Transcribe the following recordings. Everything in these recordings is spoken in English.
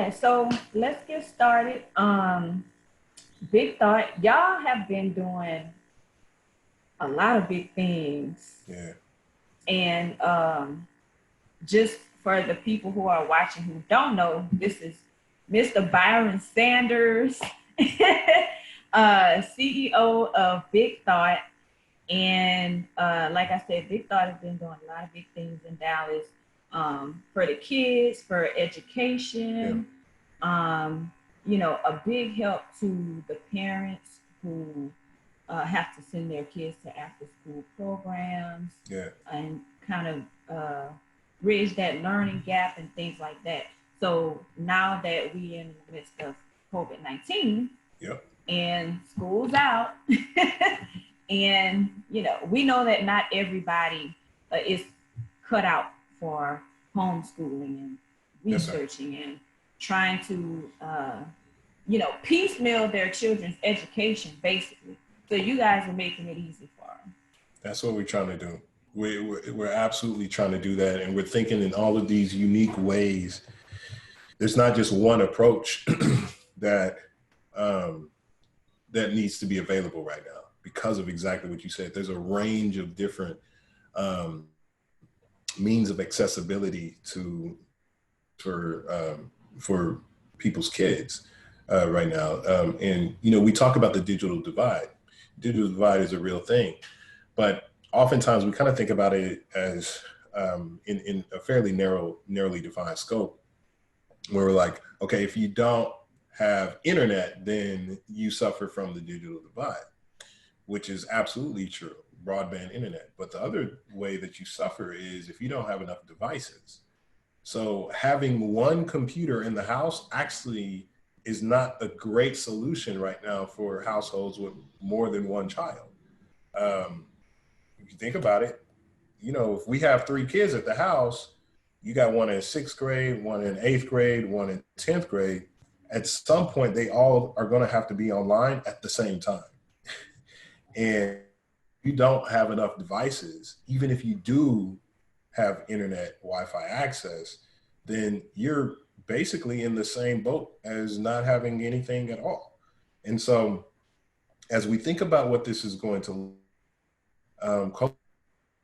Okay, so let's get started. Big thought. Y'all have been doing a lot of big things. Yeah. And just for the people who are watching who don't know, this is Mr. Byron Sanders, CEO of Big Thought. And like I said, Big Thought has been doing a lot of big things in Dallas for the kids, for Yeah. education, um, a big help to the parents who have to send their kids to after school programs Yeah. and kind of bridge that learning gap and things like that. So now that we in the midst of COVID-19 Yep. and school's out, and we know that not everybody is cut out for homeschooling and Yes, sir. researching and trying to piecemeal their children's education, basically. So you guys are making it easy for them. That's what we're trying to do. We're absolutely trying to do that. And we're thinking in all of these unique ways. There's not just one approach that that needs to be available right now because of exactly what you said. There's a range of different um, means of accessibility for people's kids right now. And we talk about the digital divide. Digital divide is a real thing, but oftentimes we kind of think about it as in a fairly narrowly defined scope, where we're like, okay, if you don't have internet, then you suffer from the digital divide, which is absolutely true, broadband internet. But the other way that you suffer is if you don't have enough devices. So having one computer in the house actually is not a great solution right now for households with more than one child. Um, if you think about it, if we have three kids at the house, you got one in sixth grade, one in eighth grade, one in 10th grade. At some point, they all are going to have to be online at the same time. And you don't have enough devices, even if you do have internet Wi-Fi access, then you're basically in the same boat as not having anything at all. And so as we think about what this is going to, COVID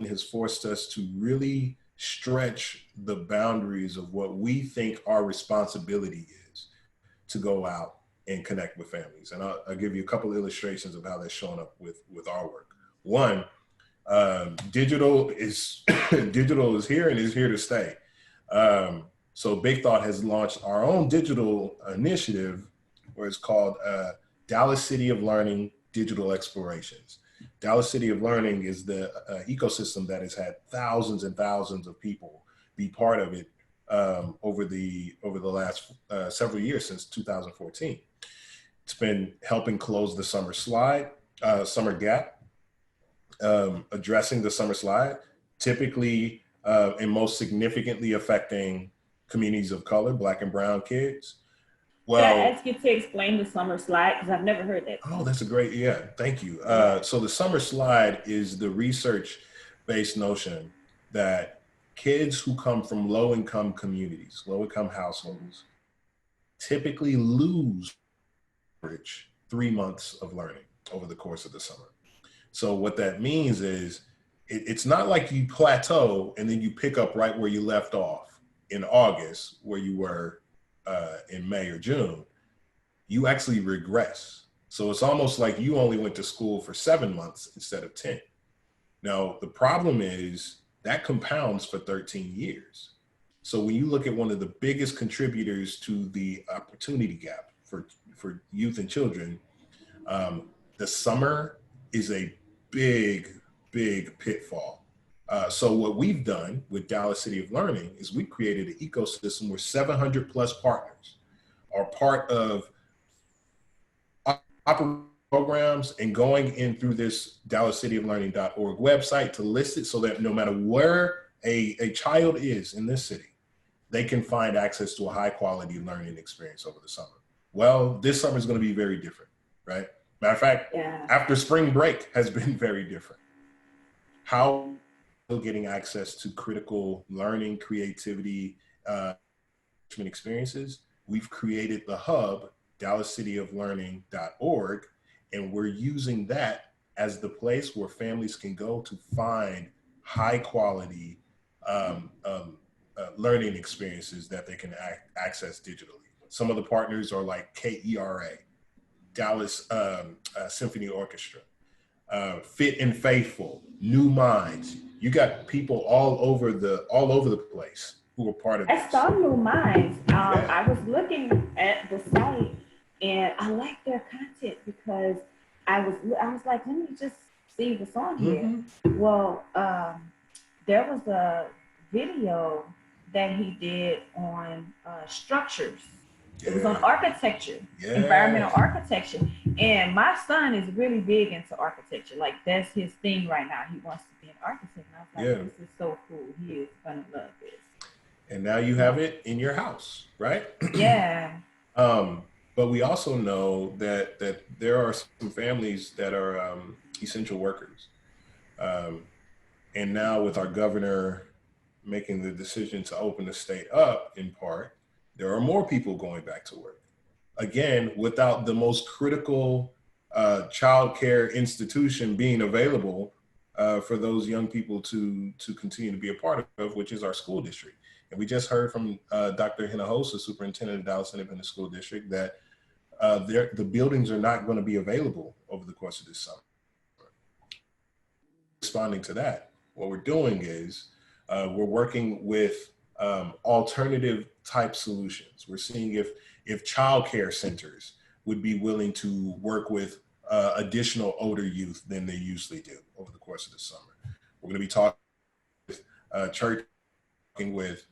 has forced us to really stretch the boundaries of what we think our responsibility is to go out and connect with families. And I'll give you a couple of illustrations of how that's shown up with our work. One, digital is digital is here and is here to stay. So Big Thought has launched our own digital initiative, where it's called Dallas City of Learning Digital Explorations. Dallas City of Learning is the ecosystem that has had thousands and thousands of people be part of it over the last several years since 2014. It's been helping close the summer gap, addressing the summer slide, typically and most significantly affecting communities of color, Black and brown kids. Could I Well, ask you to explain the summer slide? Because I've never heard that oh, term. that's a great, yeah, thank you. Yeah. So the summer slide is the research-based notion that kids who come from low-income communities, low-income households, typically lose 3 months of learning over the course of the summer. So what that means is it's not like you plateau and then you pick up right where you left off in August, where you were in May or June. You actually regress. So it's almost like you only went to school for 7 months instead of 10. Now, the problem is that compounds for 13 years. So when you look at one of the biggest contributors to the opportunity gap for youth and children, the summer is a big, big pitfall. So what we've done with Dallas City of Learning is we created an ecosystem where 700 plus partners are part of programs and going in through this DallasCityofLearning.org website to list it so that no matter where a child is in this city, they can find access to a high quality learning experience over the summer. Well, this summer is going to be very different, right? Matter of fact, Yeah. after spring break has been very different. How getting access to critical learning, creativity, experiences we've created the hub, DallasCityOfLearning.org, and we're using that as the place where families can go to find high quality learning experiences that they can access digitally. Some of the partners are like KERA, Dallas Symphony Orchestra, Fit and Faithful, New Minds. You got people all over the place who are part of this. I saw New Minds. I was looking at the site and I like their content because I was like, let me just see what's on here. Mm-hmm. Well, there was a video that he did on structures. Yeah. It was on architecture, environmental architecture. And my son is really big into architecture. Like, that's his thing right now. He wants to be an architect. And I was like, this is so cool. He is going to love this. And now you have it in your house, right? Yeah. But we also know that there are some families that are essential workers. And now with our governor making the decision to open the state up in part, there are more people going back to work. Again, without the most critical childcare institution being available for those young people to continue to be a part of, which is our school district. And we just heard from Dr. Hinojosa, superintendent of Dallas Independent School District, that the buildings are not going to be available over the course of this summer. Responding to that, what we're doing is we're working with alternative type solutions. We're seeing if childcare centers would be willing to work with additional older youth than they usually do over the course of the summer. We're going to be talking with church, working with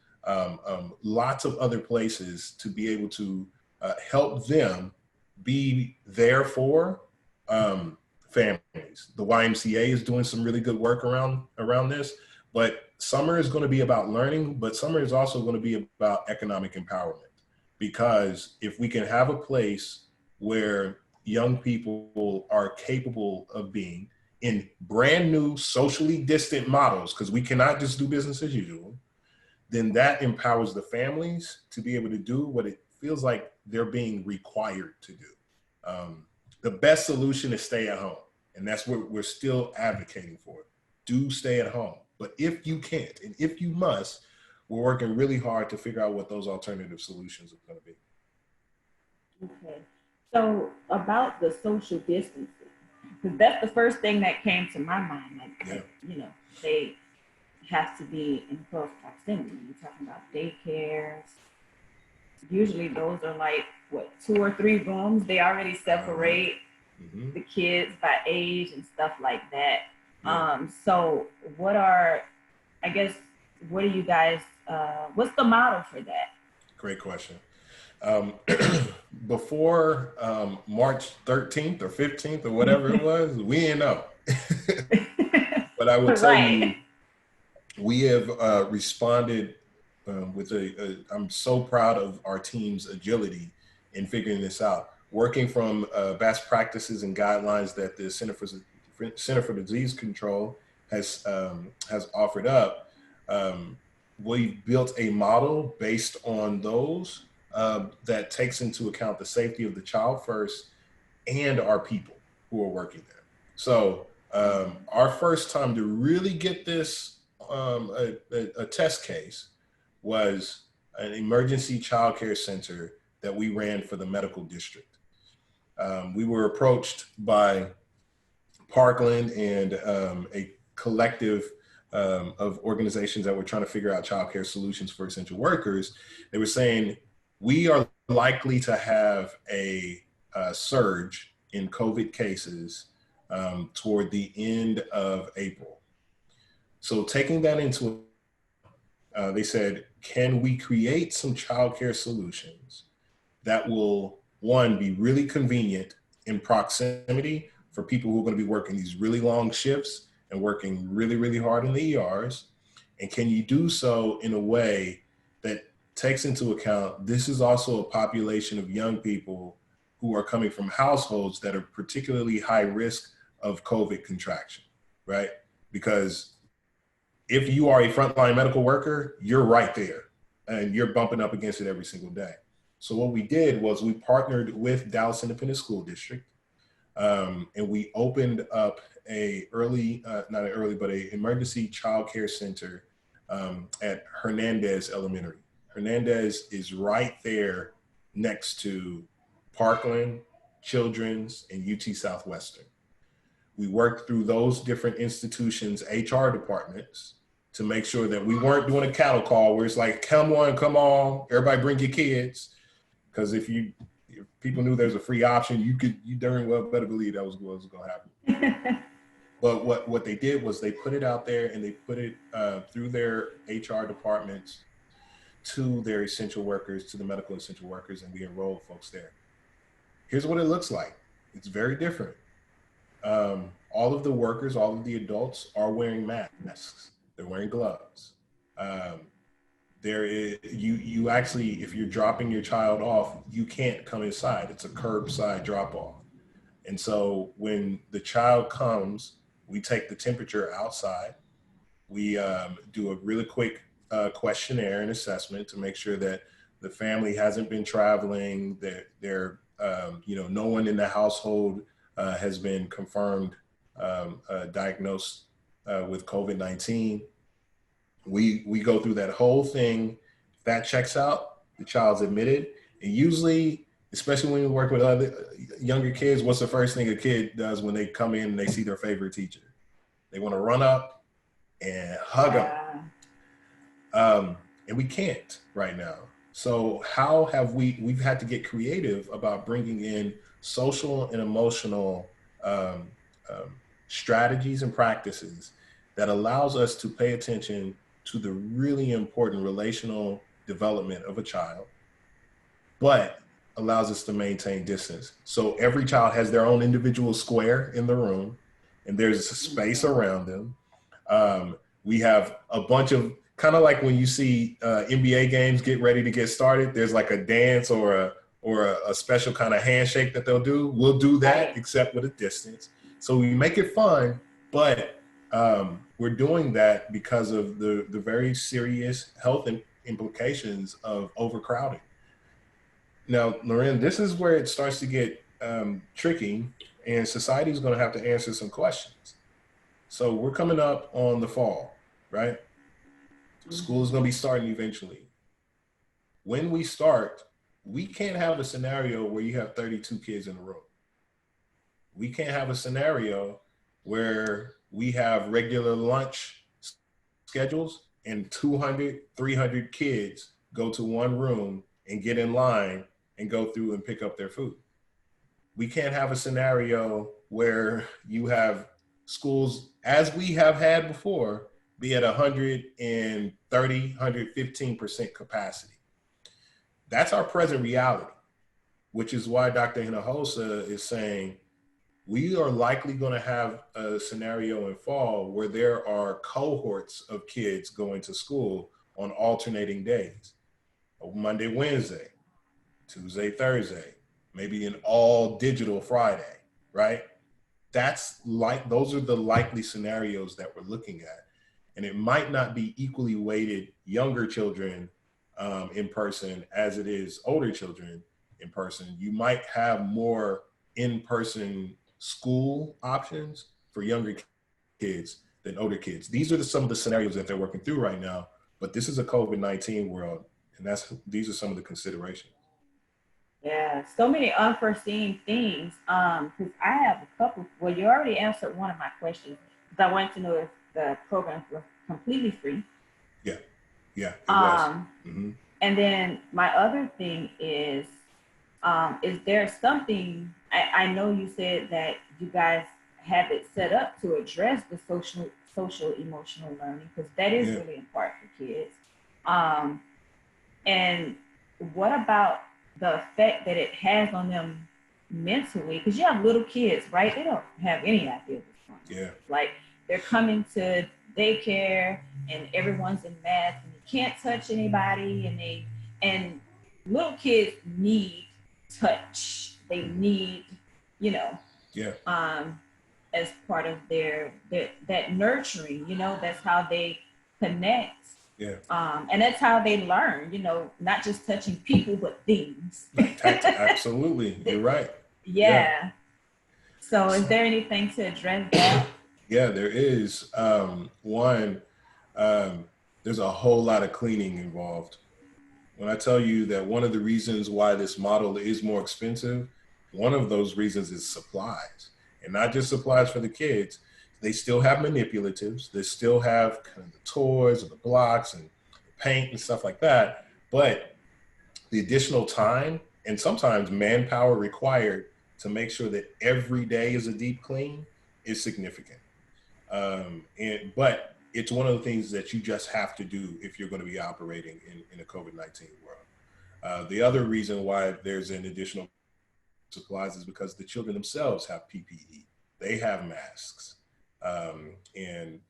lots of other places to be able to help them be there for families. The YMCA is doing some really good work around this, but summer is going to be about learning, but summer is also going to be about economic empowerment. Because if we can have a place where young people are capable of being in brand new socially distant models, because we cannot just do business as usual, then that empowers the families to be able to do what it feels like they're being required to do. The best solution is stay at home. And that's what we're still advocating for. Do stay at home. But if you can't, and if you must, we're working really hard to figure out what those alternative solutions are going to be. Okay. So about the social distancing, because that's the first thing that came to my mind. Like, they have to be in close proximity. You're talking about daycares. Usually those are like, 2 or 3 rooms. They already separate the kids by age and stuff like that. So what do you guys, what's the model for that? Great question. Before March 13th or 15th or whatever it was, we didn't know. But I will tell you, we have responded with I'm so proud of our team's agility in figuring this out. Working from best practices and guidelines that the Center for Disease Control has offered up, we've built a model based on those that takes into account the safety of the child first and our people who are working there. So our first time to really get this a test case was an emergency child care center that we ran for the medical district. We were approached by Parkland and a collective of organizations that were trying to figure out childcare solutions for essential workers. They were saying, we are likely to have a surge in COVID cases toward the end of April. So taking that into, they said, can we create some childcare solutions that will, one, be really convenient in proximity for people who are going to be working these really long shifts and working really, really hard in the ERs? And can you do so in a way that takes into account this is also a population of young people who are coming from households that are particularly high risk of COVID contraction, right? Because if you are a frontline medical worker, you're right there and you're bumping up against it every single day. So what we did was we partnered with Dallas Independent School District, and we opened up a emergency child care center at Hernandez Elementary. Hernandez is right there next to Parkland, Children's, and UT Southwestern. We worked through those different institutions' HR departments to make sure that we weren't doing a cattle call where it's like, come on, everybody bring your kids. Because if people knew there's a free option, you darn well better believe that was what was going to happen. But what they did was they put it out there, and they put it through their HR departments to their essential workers, to the medical essential workers, and we enrolled folks there. Here's what it looks like. It's very different. All of the workers, all of the adults are wearing masks. They're wearing gloves. You actually, if you're dropping your child off, you can't come inside. It's a curbside drop off. And so when the child comes, we take the temperature outside. We do a really quick questionnaire and assessment to make sure that the family hasn't been traveling, that no one in the household has been confirmed diagnosed with COVID-19. We go through that whole thing. If that checks out, the child's admitted. And usually, especially when you work with other younger kids, what's the first thing a kid does when they come in and they see their favorite teacher? They want to run up and hug them. And we can't right now. So how have we've had to get creative about bringing in social and emotional strategies and practices that allows us to pay attention to the really important relational development of a child, but allows us to maintain distance. So every child has their own individual square in the room, and there's a space around them. We have a bunch of, kind of like when you see NBA games get ready to get started, there's like a dance or a special kind of handshake that they'll do. We'll do that, except with a distance. So we make it fun, but we're doing that because of the very serious health implications of overcrowding. Now, Loren, this is where it starts to get tricky, and society is going to have to answer some questions. So we're coming up on the fall, right? School is going to be starting eventually. When we start, we can't have a scenario where you have 32 kids in a room. We can't have a scenario where we have regular lunch schedules and 200, 300 kids go to one room and get in line and go through and pick up their food. We can't have a scenario where you have schools, as we have had before, be at 130, 115% capacity. That's our present reality, which is why Dr. Hinojosa is saying we are likely going to have a scenario in fall where there are cohorts of kids going to school on alternating days. Monday, Wednesday, Tuesday, Thursday, maybe an all digital Friday, right? Those are the likely scenarios that we're looking at. And it might not be equally weighted younger children in person as it is older children in person. You might have more in-person school options for younger kids than older kids. These are some of the scenarios that they're working through right now, but this is a COVID-19 world, and these are some of the considerations. Yeah, so many unforeseen things. Because I have a couple. Well, you already answered one of my questions. Because I wanted to know if the program was completely free. Yeah, it was. And then my other thing is there something? I know you said that you guys have it set up to address the social emotional learning, because that is really important for kids. And what about the effect that it has on them mentally? Because you have little kids, right? They don't have any idea what's going on. Like, they're coming to daycare and everyone's in masks and you can't touch anybody, and little kids need touch. They need, as part of their that nurturing, that's how they connect Yeah. And that's how they learn, not just touching people, but things. Absolutely. You're right. Yeah. Yeah. So is there anything to address that? Yeah, there is. One, um, there's a whole lot of cleaning involved. When I tell you that one of the reasons why this model is more expensive, one of those reasons is supplies. And not just supplies for the kids. They still have manipulatives. They still have kind of the toys or the blocks and the paint and stuff like that. But the additional time and sometimes manpower required to make sure that every day is a deep clean is significant. But it's one of the things that you just have to do if you're going to be operating in a COVID-19 world. The other reason why there's an additional supplies is because the children themselves have PPE. They have masks. And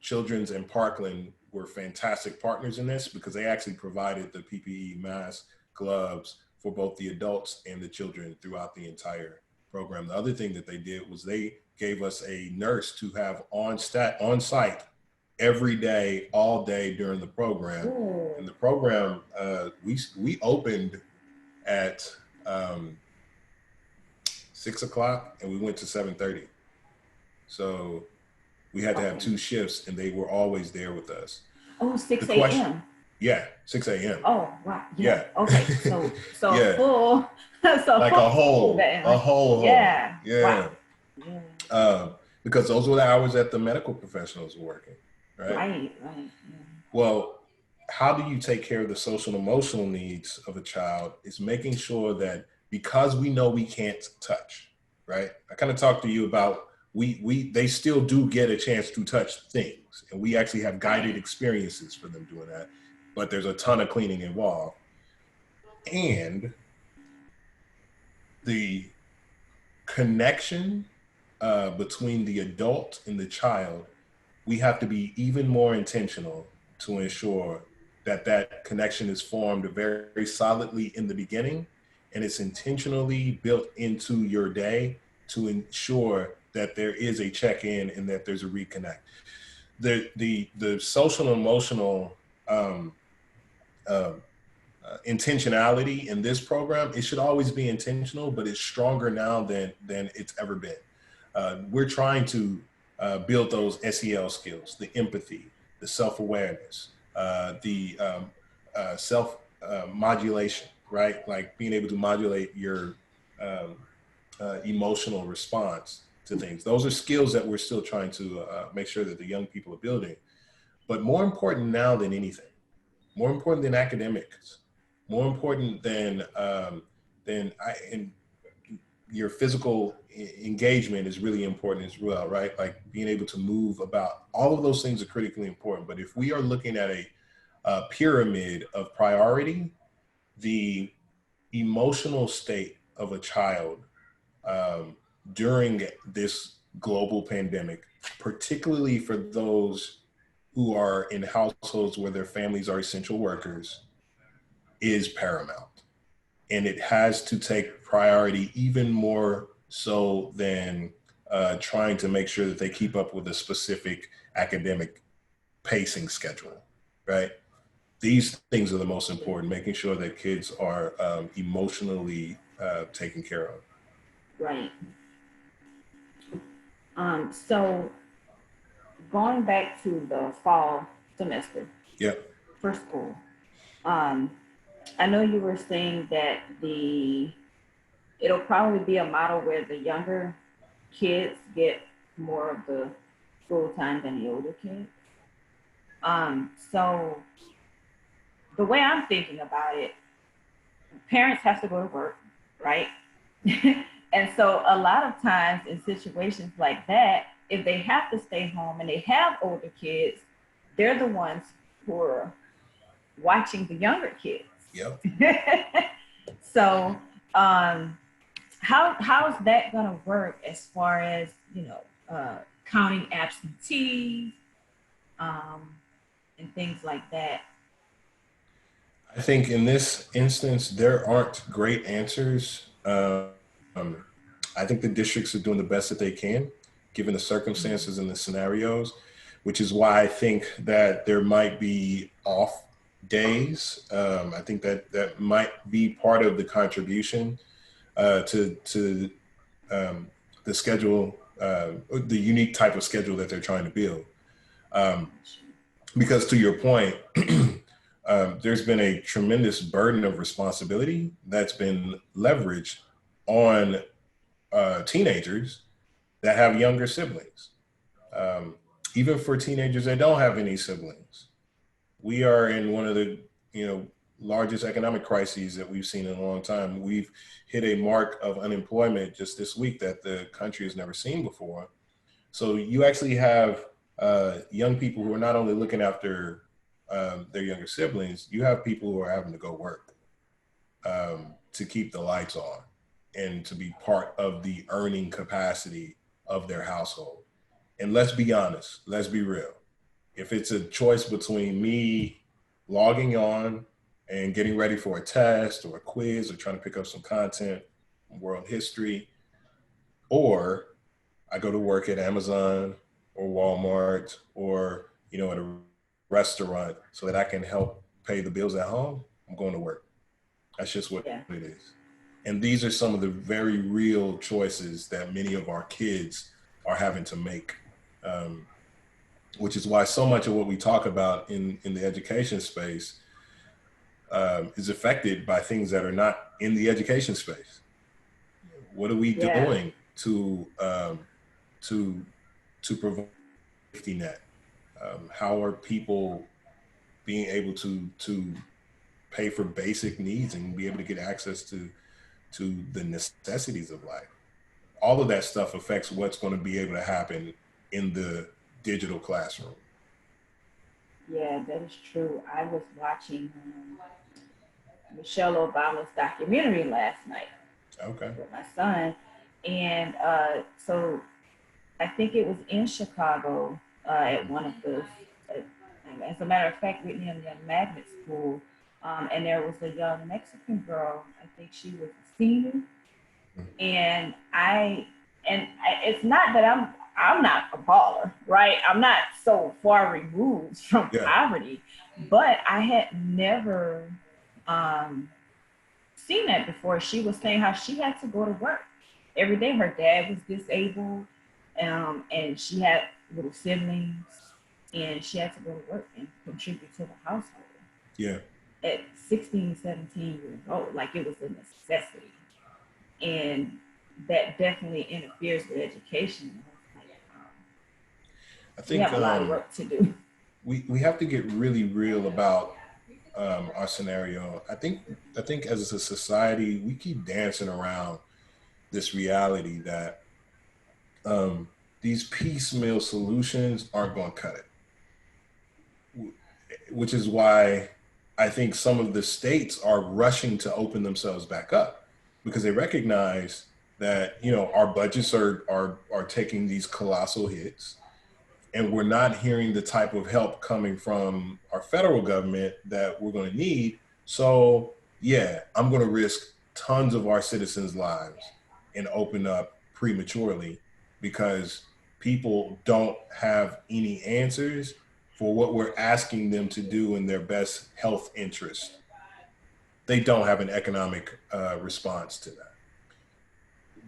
Children's and Parkland were fantastic partners in this because they actually provided the PPE, masks, gloves for both the adults and the children throughout the entire program. The other thing that they did was they gave us a nurse to have on site every day, all day during the program. Ooh. And the program, we opened at 6 o'clock and we went to 7:30. So we had to have 2 shifts and they were always there with us. Oh, 6 a.m. Yeah, 6 a.m. Oh, wow. Yeah. Okay. So yeah. full. So like a whole. Yeah. Yeah. Wow. Yeah. Because those were the hours that the medical professionals were working, right? Right. Yeah. Well, how do you take care of the social and emotional needs of a child is making sure that because we know we can't touch, right? I kind of talked to you about they still do get a chance to touch things, and we actually have guided experiences for them doing that, but there's a ton of cleaning involved. And the connection between the adult and the child, we have to be even more intentional to ensure that that connection is formed very, very solidly in the beginning, and it's intentionally built into your day to ensure that there is a check-in and that there's a reconnect. The social and emotional intentionality in this program, it should always be intentional, but it's stronger now than it's ever been. We're trying to build those SEL skills, the empathy, the self-awareness, the self-modulation, right? Like being able to modulate your emotional response to things. Those are skills that we're still trying to make sure that the young people are building. But more important now than anything, more important than academics, more important than your physical engagement is really important as well, right? Like being able to move about, all of those things are critically important. But if we are looking at a pyramid of priority, the emotional state of a child during this global pandemic, particularly for those who are in households where their families are essential workers, is paramount. And it has to take priority even more so than trying to make sure that they keep up with a specific academic pacing schedule, right? These things are the most important, making sure that kids are emotionally taken care of. Right. So going back to the fall semester. Yep. For school. I know you were saying that it'll probably be a model where the younger kids get more of the school time than the older kids. So the way I'm thinking about it, parents have to go to work, right? And so a lot of times in situations like that, if they have to stay home and they have older kids, they're the ones who are watching the younger kids. Yep. So how's that gonna work as far as counting absentees and things like that? I think in this instance there aren't great answers. I think the districts are doing the best that they can given the circumstances and the scenarios, which is why I think that there might be off days. I think that might be part of the contribution to the schedule, the unique type of schedule that they're trying to build. Because to your point, there's been a tremendous burden of responsibility that's been leveraged on teenagers that have younger siblings. Even for teenagers that don't have any siblings, we are in one of the largest economic crises that we've seen in a long time. We've hit a mark of unemployment just this week that the country has never seen before. So you actually have young people who are not only looking after their younger siblings, you have people who are having to go work to keep the lights on and to be part of the earning capacity of their household. And let's be honest, let's be real. If it's a choice between me logging on and getting ready for a test or a quiz or trying to pick up some content, world history, or I go to work at Amazon or Walmart or, at a restaurant so that I can help pay the bills at home, I'm going to work. That's just what it is. And these are some of the very real choices that many of our kids are having to make, which is why so much of what we talk about in the education space is affected by things that are not in the education space. What are we doing to provide a safety net? How are people being able to pay for basic needs and be able to get access to the necessities of life? All of that stuff affects what's going to be able to happen in the digital classroom. Yeah, that is true. I was watching Michelle Obama's documentary last night with my son. And so I think it was in Chicago at one of the, as a matter of fact, Whitney and Young Magnet School. And there was a young Mexican girl, I think she was a senior. And it's not that I'm not a baller, right? I'm not so far removed from poverty, but I had never seen that before. She was saying how she had to go to work every day. Her dad was disabled, and she had little siblings, and she had to go to work and contribute to the household. Yeah. At 16, 17 years old, like it was a necessity. And that definitely interferes with education. I think we have a lot of work to do. We have to get really real about our scenario. I think as a society, we keep dancing around this reality that these piecemeal solutions aren't going to cut it, which is why I think some of the states are rushing to open themselves back up, because they recognize that, our budgets are taking these colossal hits, and we're not hearing the type of help coming from our federal government that we're going to need. So I'm going to risk tons of our citizens' lives and open up prematurely because people don't have any answers for what we're asking them to do in their best health interest. They don't have an economic response to that.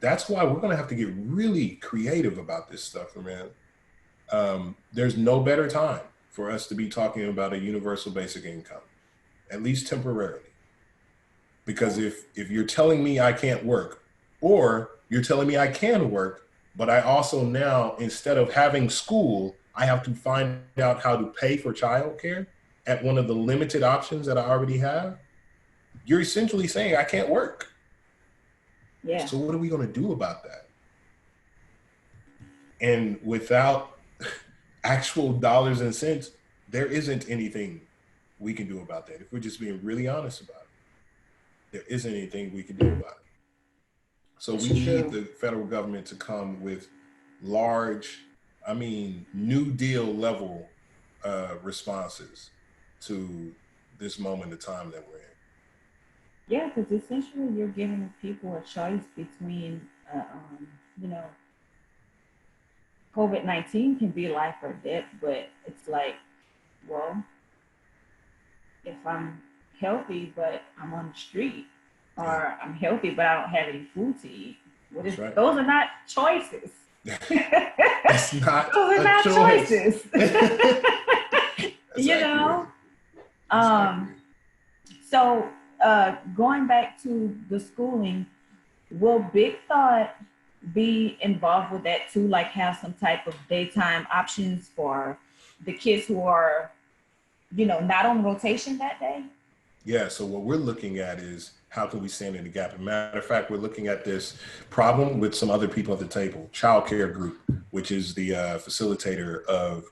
That's why we're going to have to get really creative about this stuff, man. There's no better time for us to be talking about a universal basic income, at least temporarily. Because if you're telling me I can't work, or you're telling me I can work, but I also now, instead of having school, I have to find out how to pay for childcare at one of the limited options that I already have, you're essentially saying I can't work. Yeah. So what are we going to do about that? And without actual dollars and cents, there isn't anything we can do about that. If we're just being really honest about it, there isn't anything we can do about it. So we need the federal government to come with large, New Deal level responses to this moment of time that we're in. Yeah, because essentially you're giving people a choice between, COVID-19 can be life or death, but it's like, well, if I'm healthy but I'm on the street, or I'm healthy but I don't have any food to eat, Right. those are not choices. It's not Those are a not choice. choices. That's You accurate. know. That's accurate. So going back to the schooling, will Big Thought be involved with that too? Like have some type of daytime options for the kids who are, not on rotation that day? Yeah, so what we're looking at is how can we stand in the gap? As a matter of fact, we're looking at this problem with some other people at the table. Childcare Group, which is the facilitator of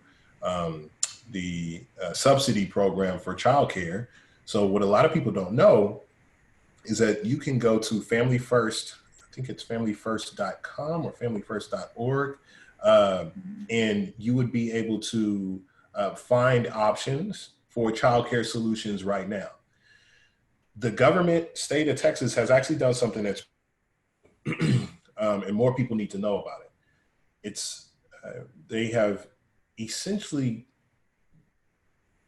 the subsidy program for childcare. So what a lot of people don't know is that you can go to Family First, I think it's familyfirst.com or familyfirst.org, and you would be able to find options for childcare solutions right now. The government, state of Texas, has actually done something that's, and more people need to know about it. It's they have essentially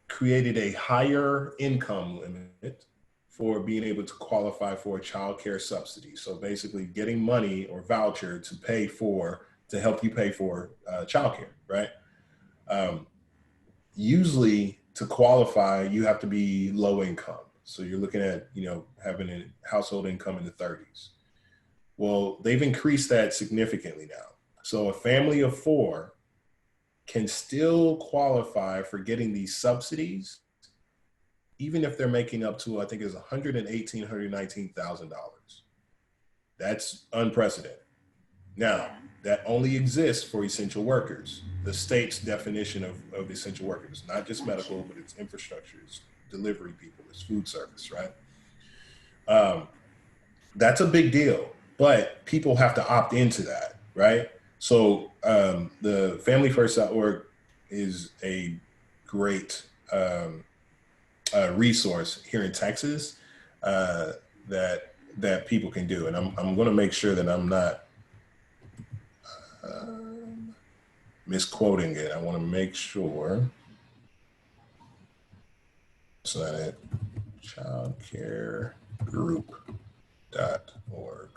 created a higher income limit for being able to qualify for a child care subsidy. So basically getting money or voucher to help you pay for childcare, right? Usually to qualify, you have to be low income. So you're looking at, having a household income in the 30s. Well, they've increased that significantly now. So a family of 4 can still qualify for getting these subsidies, even if they're making up to, I think it's $118,000, $119,000. That's unprecedented. Now, that only exists for essential workers. The state's definition of essential workers, not just medical, but it's infrastructure, it's delivery people, it's food service, right? That's a big deal, but people have to opt into that, right? So the familyfirst.org is a great resource here in Texas that people can do. And I'm going to make sure that I'm not misquoting it. I want to make sure it's not it. Childcaregroup.org.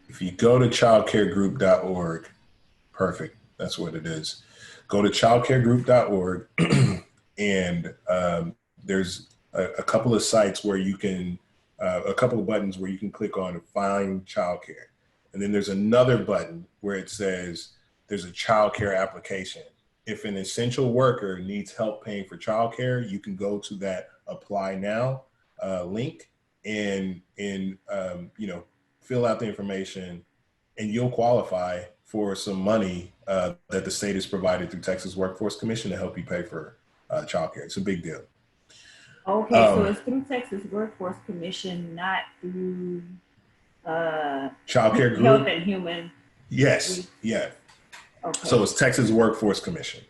If you go to childcaregroup.org, perfect. That's what it is. Go to childcaregroup.org and there's a couple of sites where you can, a couple of buttons where you can click on find childcare. And then there's another button where it says there's a childcare application. If an essential worker needs help paying for childcare, you can go to that apply now link and fill out the information, and you'll qualify for some money that the state has provided through Texas Workforce Commission to help you pay for childcare. It's a big deal. Okay, so it's through Texas Workforce Commission, not through Childcare Group. Health and Human. Yes, yeah. Okay. So it's Texas Workforce Commission.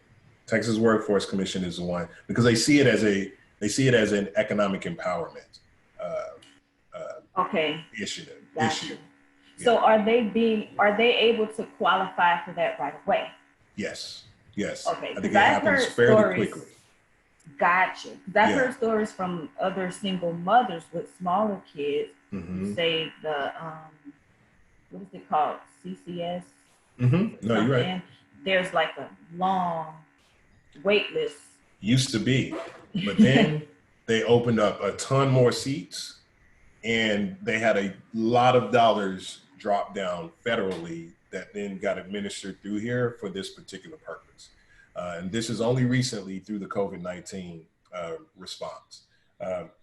Texas Workforce Commission is the one, because they see it as an economic empowerment issue. Gotcha. So are they able to qualify for that right away? Yes. Okay. I think it happens fairly quickly. Gotcha. I've heard stories from other single mothers with smaller kids who say the what is it called? CCS? Mm-hmm. No, you're right. There's like a long wait list. Used to be, but then they opened up a ton more seats, and they had a lot of dollars drop down federally that then got administered through here for this particular purpose. And this is only recently through the COVID-19 response.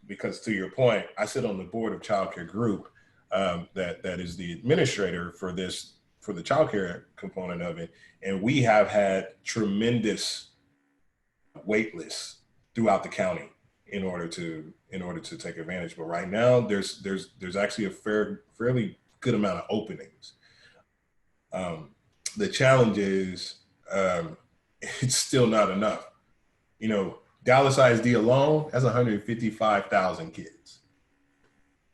Because to your point, I sit on the board of Childcare Group that is the administrator for the childcare component of it. And we have had tremendous wait lists throughout the county in order to take advantage. But right now there's actually a fairly good amount of openings. The challenge is it's still not enough. Dallas ISD alone has 155,000 kids.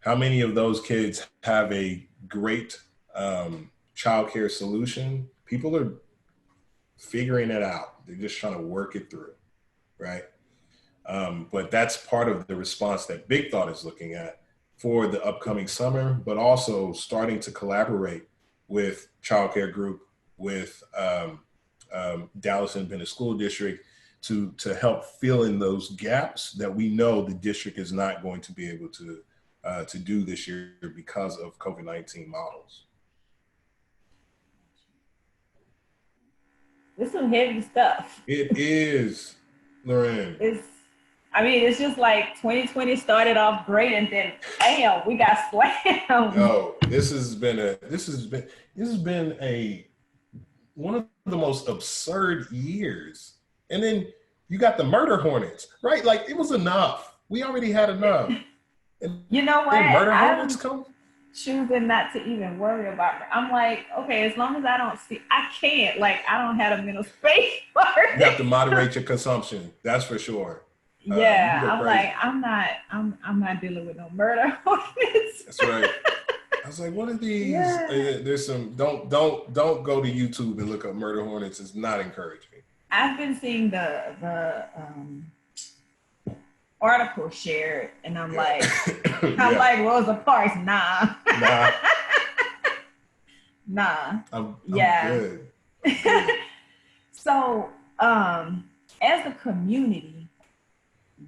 How many of those kids have a great childcare solution, people are figuring it out. They're just trying to work it through, right? But that's part of the response that Big Thought is looking at for the upcoming summer, but also starting to collaborate with Childcare Group, with Dallas Independent School District to help fill in those gaps that we know the district is not going to be able to do this year because of COVID-19 models. It's some heavy stuff. It is, Lorraine. It's just like 2020 started off great, and then bam, we got slammed. No, this has been one of the most absurd years. And then you got the murder hornets, right? Like, it was enough. We already had enough. And you know what? murder hornets come. Choosing not to even worry about it. I'm like, okay, as long as I don't see, I can't. Like, I don't have a mental space for it. You have to moderate your consumption. That's for sure. Yeah, I'm like, I'm not dealing with no murder hornets. That's right. I was like, what are these? Yeah. There's some. Don't go to YouTube and look up murder hornets. It's not encouraging. I've been seeing the article shared, and I'm like, Rosa Parks, nah. I'm good. So, as a community,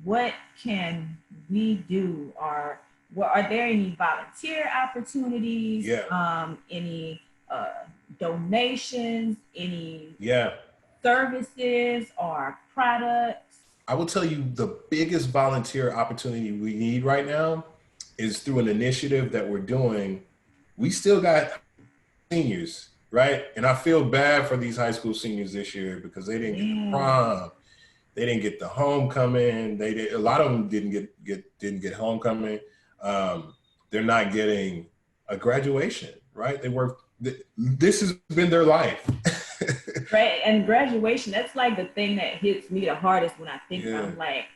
what can we do? Or are there any volunteer opportunities? Yeah. Any donations? Any yeah. services or products? I will tell you the biggest volunteer opportunity we need right now is through an initiative that we're doing. We still got seniors, right? And I feel bad for these high school seniors this year because they didn't get the prom, they didn't get the homecoming. A lot of them didn't get homecoming. They're not getting a graduation, right? This has been their life. Right, and graduation, that's like the thing that hits me the hardest when I think I'm like,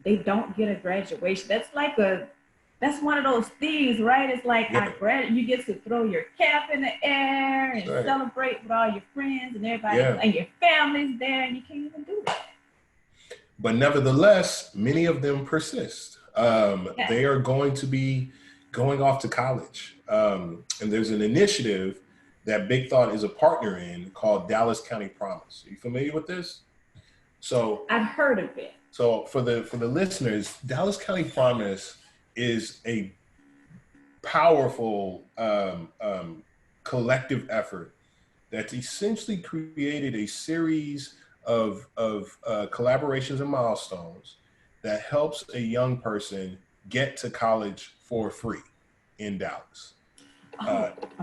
they don't get a graduation. That's one of those things, right? It's like you get to throw your cap in the air and celebrate with all your friends and everybody, and your family's there, and you can't even do that. But nevertheless, many of them persist. They are going to be going off to college. And there's an initiative that Big Thought is a partner in called Dallas County Promise. Are you familiar with this? So I've heard of it. So for the listeners, Dallas County Promise is a powerful collective effort that's essentially created a series of collaborations and milestones that helps a young person get to college for free in Dallas,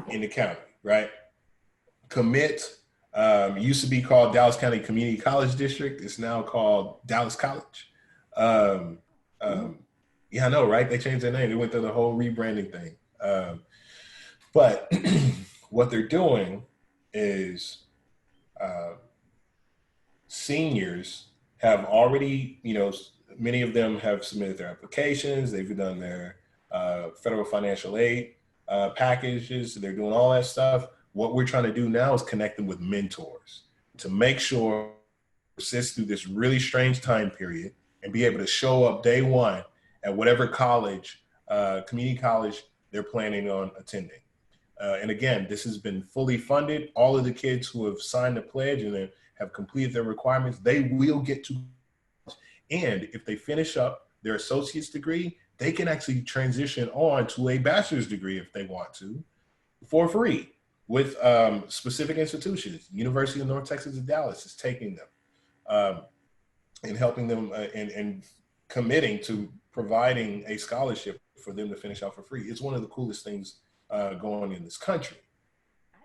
in the county. Right? Commit used to be called Dallas County Community College District. It's now called Dallas College. Yeah, I know, right? They changed their name. They went through the whole rebranding thing. But what they're doing is seniors have already, many of them have submitted their applications. They've done their federal financial aid packages. They're doing all that stuff. What we're trying to do now is connect them with mentors to make sure persist through this really strange time period and be able to show up day one at whatever college, community college they're planning on attending. And again, this has been fully funded. All of the kids who have signed the pledge and have completed their requirements, they will get to. And if they finish up their associate's degree, they can actually transition on to a bachelor's degree if they want to, for free with specific institutions. University of North Texas at Dallas is taking them and helping them and committing to providing a scholarship for them to finish out for free. It's one of the coolest things going on in this country.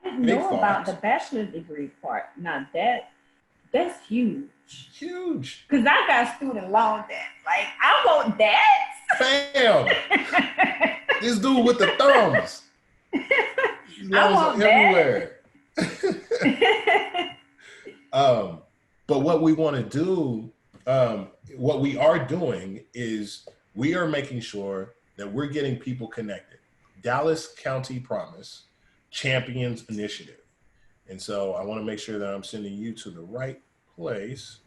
I didn't know about the bachelor's degree part. Now that's huge. Huge. Because I got student loan debt. Like, I want that. Bam! This dude with the thumbs. I want everywhere. But what we want to do, what we are doing is we are making sure that we're getting people connected. Dallas County Promise, Champions Initiative. And so I want to make sure that I'm sending you to the right place.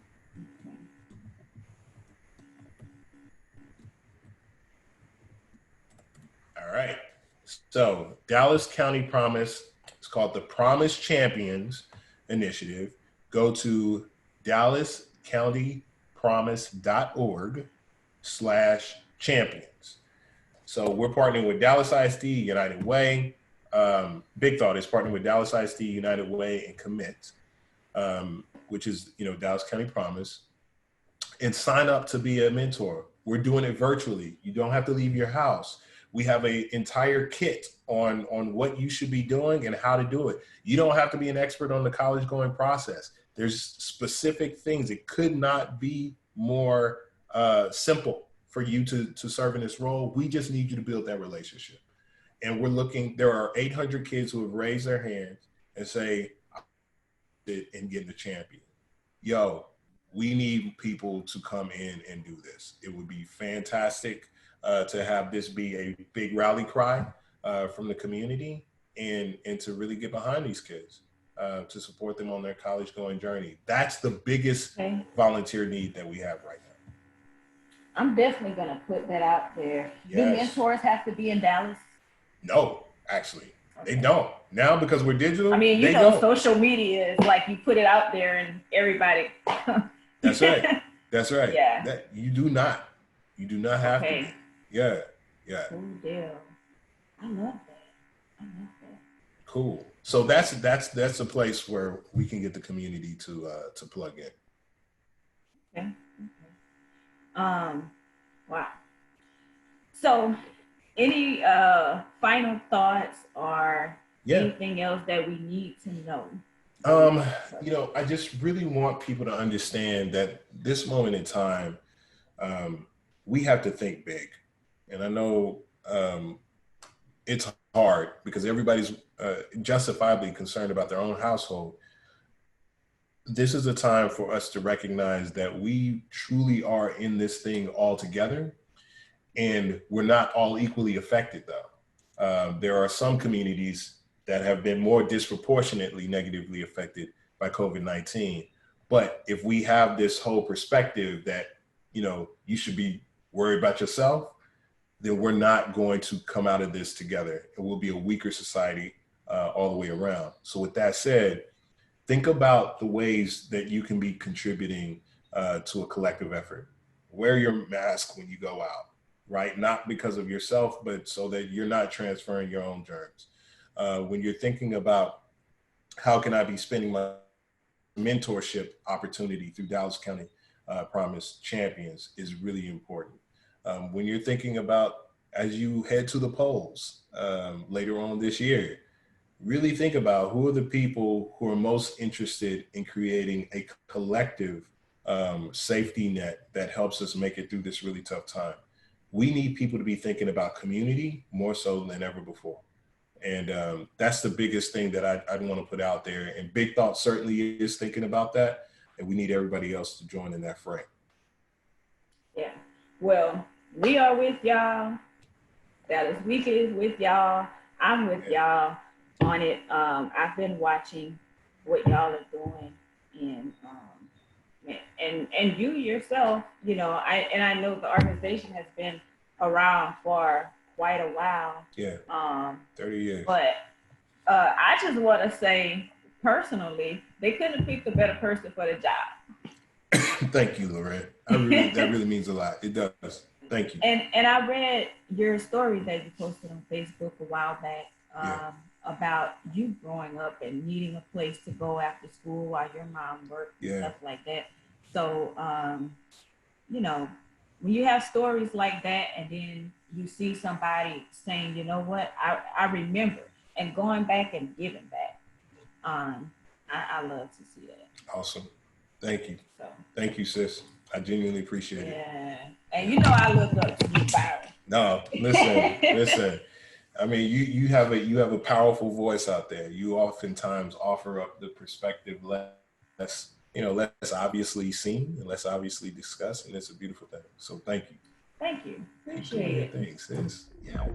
All right. So Dallas County Promise, it's called the Promise Champions Initiative. Go to dallascountypromise.org/champions. So we're partnering with Dallas ISD, United Way. Big Thought is partnering with Dallas ISD, United Way, and Commit, which is, Dallas County Promise. And sign up to be a mentor. We're doing it virtually. You don't have to leave your house. We have an entire kit on what you should be doing and how to do it. You don't have to be an expert on the college going process. There's specific things. It could not be more simple for you to serve in this role. We just need you to build that relationship. And there are 800 kids who have raised their hands and say, and getting a champion. Yo, we need people to come in and do this. It would be fantastic to have this be a big rally cry from the community and to really get behind these kids to support them on their college going journey. That's the biggest volunteer need that we have right now. I'm definitely going to put that out there. Yes. Do mentors have to be in Dallas? No, actually. They don't. Now, because we're digital, social media is like you put it out there and everybody. That's right. That's right. Yeah. You do not have to be. Yeah. Cool deal. I love that. Cool. So that's a place where we can get the community to plug in. Okay. Wow. So any final thoughts or anything else that we need to know? I just really want people to understand that this moment in time, we have to think big. And I know it's hard because everybody's justifiably concerned about their own household. This is a time for us to recognize that we truly are in this thing all together, and we're not all equally affected though. There are some communities that have been more disproportionately negatively affected by COVID-19. But if we have this whole perspective that, you should be worried about yourself, then we're not going to come out of this together, and we'll be a weaker society all the way around. So with that said, think about the ways that you can be contributing to a collective effort. Wear your mask when you go out, right? Not because of yourself, but so that you're not transferring your own germs. When you're thinking about how can I be spending my mentorship opportunity through Dallas County Promise Champions is really important. When you're thinking about, as you head to the polls later on this year, really think about who are the people who are most interested in creating a collective safety net that helps us make it through this really tough time. We need people to be thinking about community more so than ever before. And that's the biggest thing that I'd want to put out there. And Big Thought certainly is thinking about that. And we need everybody else to join in that fray. Yeah. Well, we are with y'all. Dallas Weekly is with y'all. I'm with y'all on it. I've been watching what y'all are doing, and you yourself, I know the organization has been around for quite a while. Yeah. 30 years. But I just want to say personally, they couldn't have picked a better person for the job. Thank you, Lorraine. That really means a lot. It does. Thank you. And I read your story that you posted on Facebook a while back about you growing up and needing a place to go after school while your mom worked and stuff like that. So, when you have stories like that and then you see somebody saying, you know what, I remember, and going back and giving back, I love to see that. Awesome. Thank you. Thank you, sis. I genuinely appreciate it. Yeah. And I look up to you, Byron. No, listen. I mean, you have a powerful voice out there. You oftentimes offer up the perspective less obviously seen and less obviously discussed, and it's a beautiful thing. So thank you. Thank you. Appreciate it. Thanks, sis. Yeah.